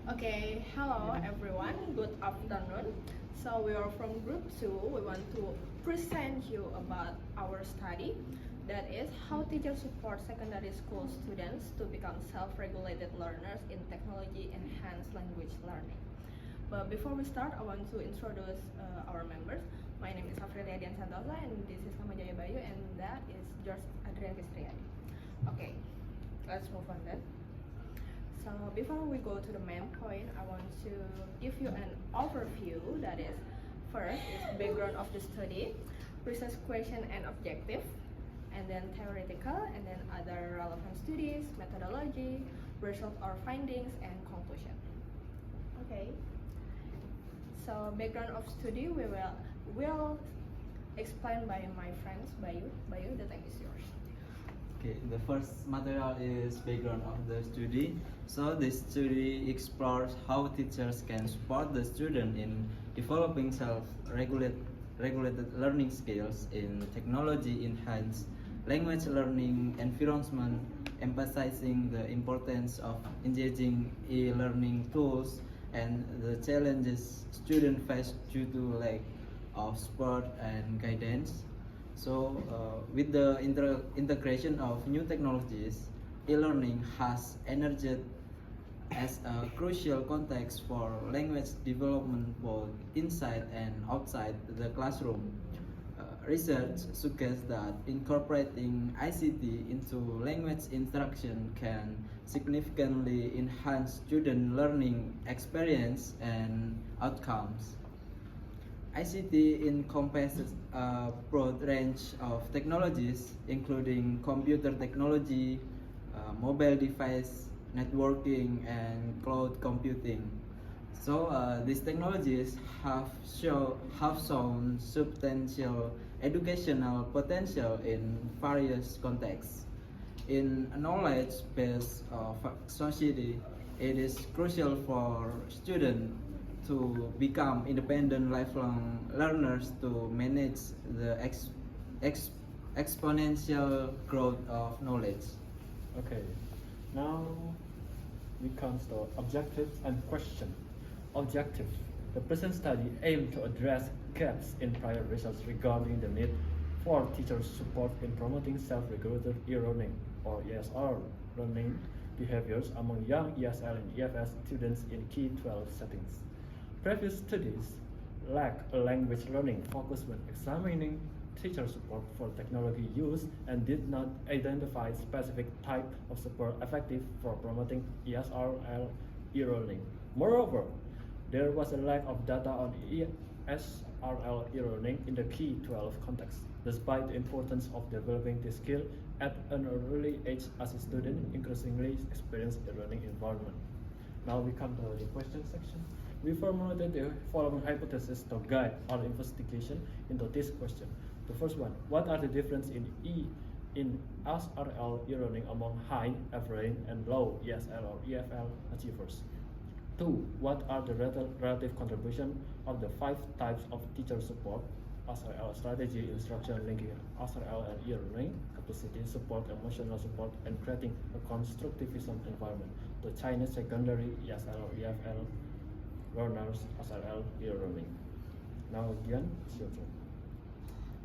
Okay, hello everyone, good afternoon. So we are from group 2. We want to present you about our study, that is how teachers support secondary school students to become self-regulated learners in technology enhanced language learning. But before we start, I want to introduce our members. My name is Avrillya Dian Santoso, and this is Kamajaya Bayu, and that is Adrian Kristiadi. Okay, let's move on then. So before we go to the main point, I want to give you an overview. That is, first is background of the study, research question and objective, and then theoretical, and then other relevant studies, methodology, result or findings, and conclusion. Okay. So background of study we will explain by my friends Bayu. Bayu, the time is yours. Okay, the first material is background of the study. So this study explores how teachers can support the student in developing self-regulated learning skills in technology-enhanced language learning environment, emphasizing the importance of engaging e-learning tools and the challenges students face due to lack of support and guidance. So, with the integration of new technologies, e-learning has emerged as a crucial context for language development both inside and outside the classroom. Research suggests that incorporating ICT into language instruction can significantly enhance student learning experience and outcomes. ICT encompasses a broad range of technologies, including computer technology, mobile device, networking, and cloud computing. So these technologies have shown substantial educational potential in various contexts. In a knowledge-based society, it is crucial for students to become independent lifelong learners to manage the exponential growth of knowledge. Okay, now we come to objectives and question. Objective. The present study aimed to address gaps in prior research regarding the need for teachers' support in promoting self-regulated e-learning or ESR learning behaviors among young ESL and EFS students in K-12 settings. Previous studies lacked a language learning focus when examining teacher support for technology use and did not identify specific type of support effective for promoting ESRL e-learning. Moreover, there was a lack of data on ESRL e-learning in the K-12 context, despite the importance of developing this skill at an early age as a student increasingly experience a learning environment. Now we come to the question section. We formulated the following hypotheses to guide our investigation into this question. The first one, what are the differences in SRL e-learning among high, average, and low ESL or EFL achievers? 2. What are the relative contribution of the 5 types of teacher support, SRL strategy, instruction, linking SRL and e-learning, capacity support, emotional support, and creating a constructivism environment, the Chinese secondary ESL or EFL learners SRL e-learning. Now, Dian, it's your turn.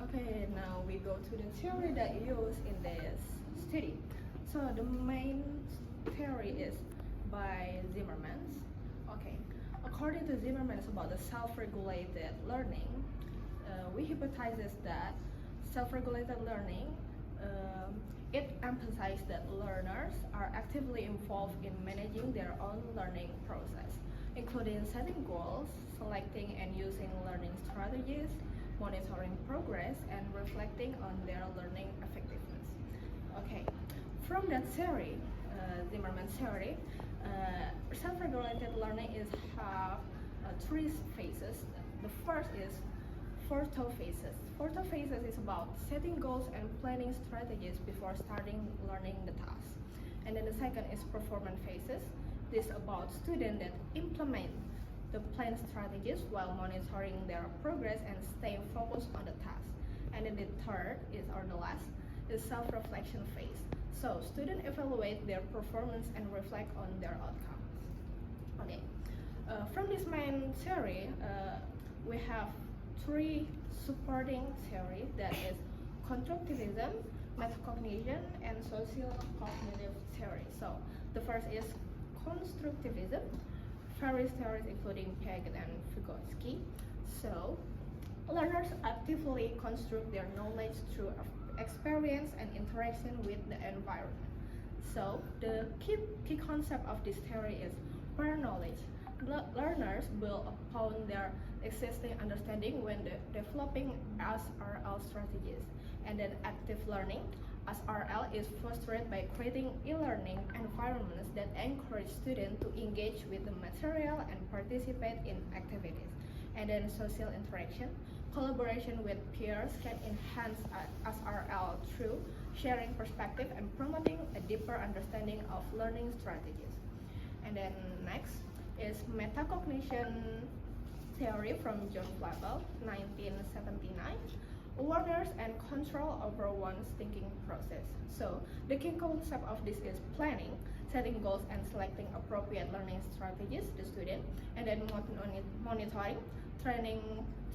Okay, now we go to the theory that used in this study. So the main theory is by Zimmerman. Okay, according to Zimmerman about the self-regulated learning, we hypothesize that self-regulated learning it emphasizes that learners are actively involved in managing their own learning process, including setting goals, selecting and using learning strategies, monitoring progress, and reflecting on their learning effectiveness. Okay, from that theory, Zimmerman's theory, self-regulated learning is have 3 phases. The first is photophases. Photophases is about setting goals and planning strategies before starting learning the task. And then the second is performance phases. This is about students that implement the planned strategies while monitoring their progress and staying focused on the task. And then the third is, or the last, is self-reflection phase. So students evaluate their performance and reflect on their outcomes. Okay. From this main theory, we have three supporting theory, that is constructivism, metacognition, and social cognitive theory. So the first is constructivism, various theories including Piaget and Vygotsky. So learners actively construct their knowledge through experience and interaction with the environment. So the key concept of this theory is prior knowledge. Learners build upon their existing understanding when developing SRL strategies. And then active learning, SRL is fostered by creating e-learning environments that encourage students to engage with the material and participate in activities. And then social interaction, collaboration with peers can enhance SRL through sharing perspective and promoting a deeper understanding of learning strategies. And then next is metacognition theory from John Flavel, 1979. Awareness and control over one's thinking process. So the key concept of this is planning, setting goals and selecting appropriate learning strategies, the student, and then monitoring,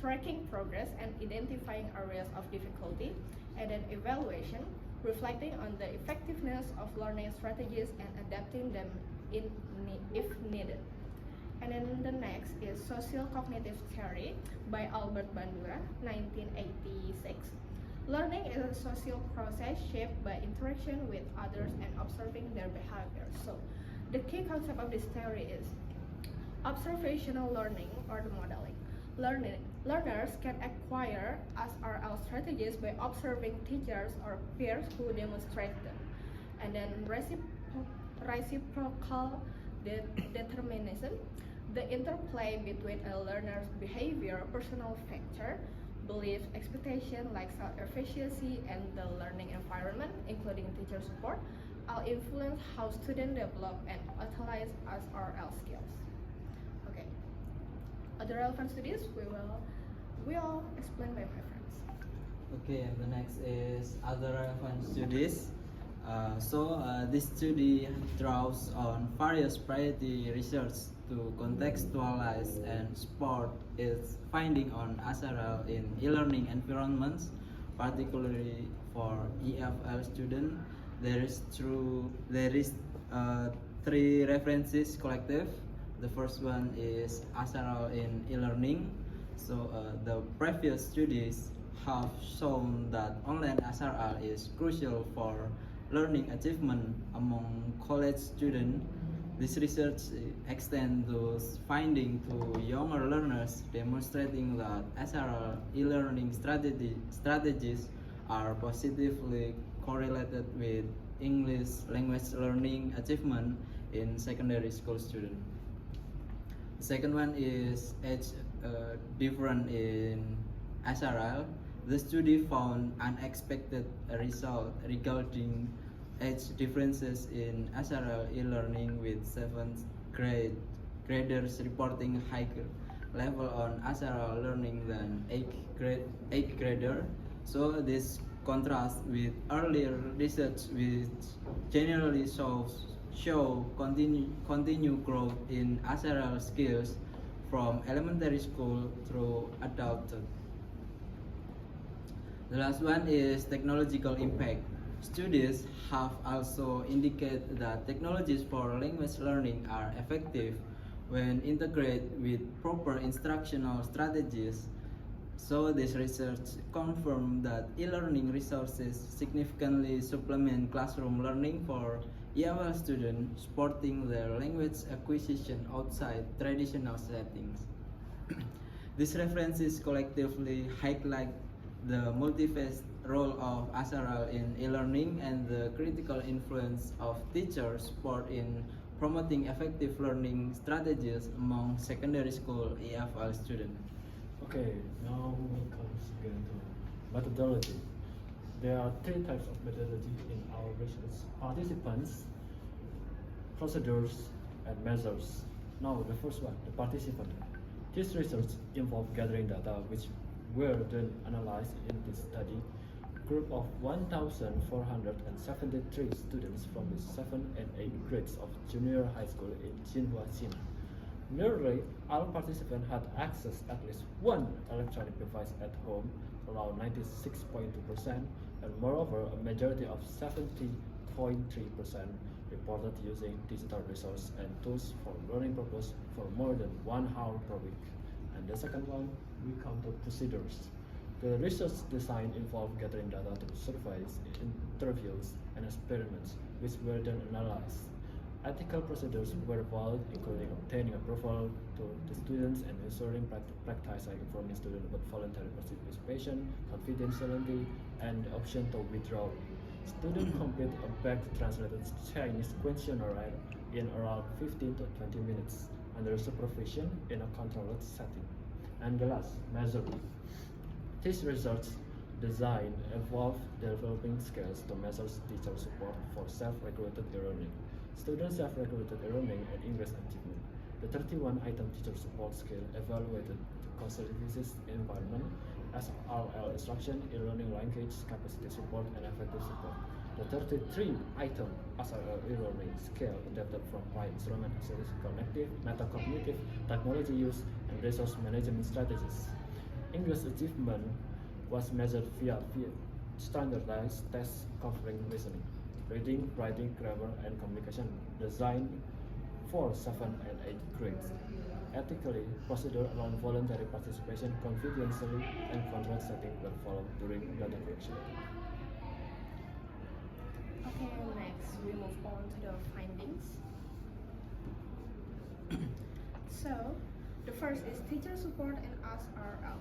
tracking progress and identifying areas of difficulty, and then evaluation, reflecting on the effectiveness of learning strategies and adapting them if needed. And then the next is social cognitive theory by Albert Bandura, 1986. Learning is a social process shaped by interaction with others and observing their behavior. So the key concept of this theory is observational learning or the modeling. Learners can acquire SRL strategies by observing teachers or peers who demonstrate them. And then reciprocal determinism, the interplay between a learner's behavior, personal factor, beliefs, expectation like self-efficacy, and the learning environment, including teacher support, all influence how students develop and utilize SRL skills. Okay. Other relevant studies will explain by my friends. Okay, and the next is other relevant studies. This study draws on various priority research to contextualize and support its finding on SRL in e-learning environments, particularly for EFL students. There is three references collective. The first one is SRL in e-learning. The previous studies have shown that online SRL is crucial for learning achievement among college students. This research extends those findings to younger learners, demonstrating that SRL e-learning strategies are positively correlated with English language learning achievement in secondary school students. The second one is age difference in SRL. The study found unexpected results regarding age differences in SRL e-learning, with 7th graders reporting higher level on SRL learning than 8th grader. So this contrasts with earlier research which generally show continued growth in SRL skills from elementary school through adulthood. The last one is technological impact. Studies have also indicated that technologies for language learning are effective when integrated with proper instructional strategies. So this research confirmed that e-learning resources significantly supplement classroom learning for EFL students, supporting their language acquisition outside traditional settings. These references collectively highlight the multifaceted role of SRL in e-learning and the critical influence of teacher support in promoting effective learning strategies among secondary school EFL students. Okay, now we come again to methodology. There are three types of methodology in our research: participants, procedures, and measures. Now the first one, the participant. This research involved gathering data which were then analyzed in this study. Group of 1,473 students from the 7th and 8th grades of junior high school in Jinhua, China. Nearly all participants had access at least one electronic device at home, around 96.2%, and moreover, a majority of 70.3% reported using digital resources and tools for learning purpose for more than 1 hour per week. And the second one, we come to procedures. The research design involved gathering data through surveys, interviews, and experiments, which were then analyzed. Ethical procedures were followed, including obtaining approval to the students and ensuring practice like informing students about voluntary participation, confidentiality, and the option to withdraw. Students complete a back-translated Chinese questionnaire in around 15 to 20 minutes under supervision in a controlled setting. And the last, measuring. This research design involved developing skills to measure teacher support for self-regulated e-learning, student self-regulated e-learning, and English achievement. The 31-item teacher support skill evaluated the consolidated environment, SRL instruction, e-learning language, capacity support, and effective support. The 33-item SRL e-learning scale adapted from prior instrument access, cognitive, metacognitive, technology use, and resource management strategies. English achievement was measured via standardized tests covering listening, reading, writing, grammar, and communication, designed for 7 and 8 grades. Ethically, procedure around voluntary participation, confidentially, and controlled setting were followed during data collection. Okay, next we move on to the findings. So, the first is teacher support and SRL.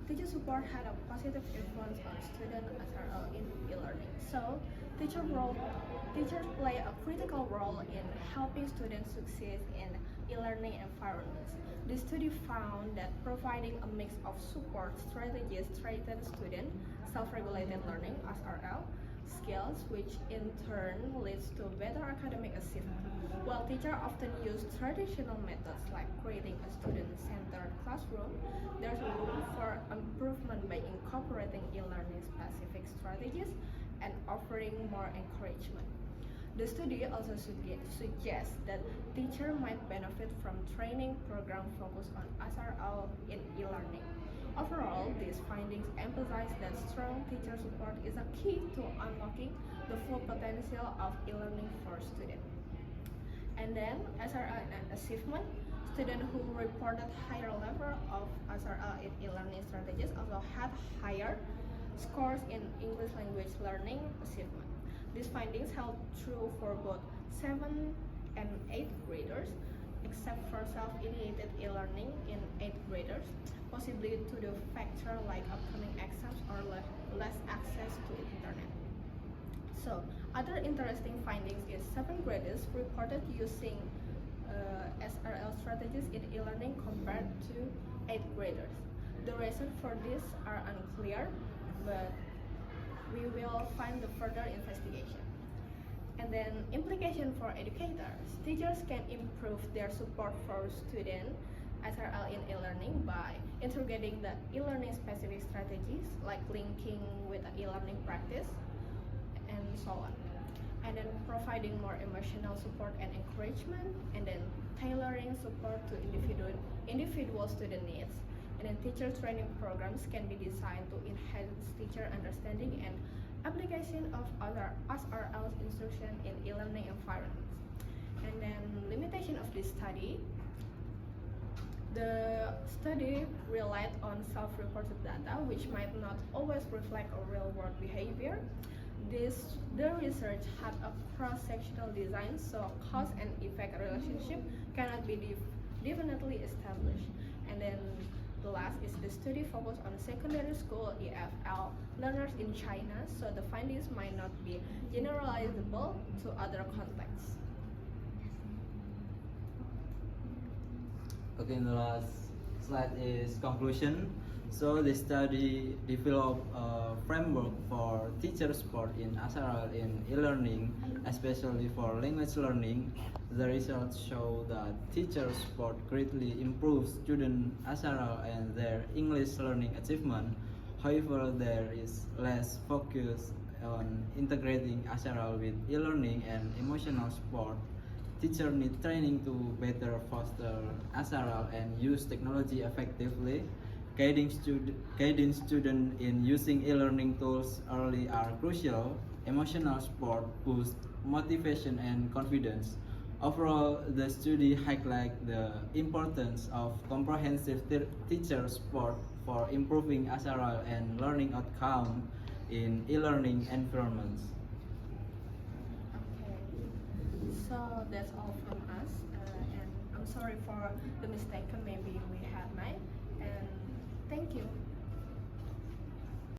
Teacher support had a positive influence on student SRL in e-learning. So, teachers play a critical role in helping students succeed in e-learning environments. The study found that providing a mix of support strategies strengthens student self-regulated learning (SRL) skills, which in turn leads to better academic achievement. While teachers often use traditional methods like creating a student-centered classroom, there's room for improvement by incorporating e-learning specific strategies and offering more encouragement. The study also suggests that teachers might benefit from training programs focused on SRL in e-learning. Overall, these findings emphasize that strong teacher support is a key to unlocking the full potential of e-learning for students. And then, SRL and achievement, students who reported higher level of SRL in e-learning strategies also had higher scores in English language learning achievement. These findings held true for both 7 and 8th graders, except for self-initiated e-learning in 8th graders, possibly due to factors like upcoming exams or less access to internet. So, other interesting findings is 7th graders reported using SRL strategies in e-learning compared to 8th graders. The reasons for this are unclear, but we will find the further investigation. And then implication for educators. Teachers can improve their support for students SRL in e-learning by integrating the e-learning specific strategies like linking with the e-learning practice and so on. And then providing more emotional support and encouragement, and then tailoring support to individual student needs. And then teacher training programs can be designed to enhance teacher understanding and application of other SRL instruction in e-learning environments. And then limitation of this study. The study relied on self-reported data, which might not always reflect a real-world behavior. The research had a cross-sectional design, so cause and effect relationship cannot be definitely established. And then the last is the study focused on secondary school EFL learners in China, so the findings might not be generalizable to other contexts. Okay, the last slide is conclusion. So the study developed a framework for teacher support in SRL in e-learning, especially for language learning. The results show that teacher support greatly improves student SRL and their English learning achievement. However, there is less focus on integrating SRL with e-learning and emotional support. teacher need training to better foster SRL and use technology effectively. Guiding students in using e-learning tools early are crucial. Emotional support boosts motivation and confidence. Overall, the study highlights the importance of comprehensive teacher support for improving SRL and learning outcome in e-learning environments. Okay, so that's all from us, and I'm sorry for the mistake maybe we had made, and thank you.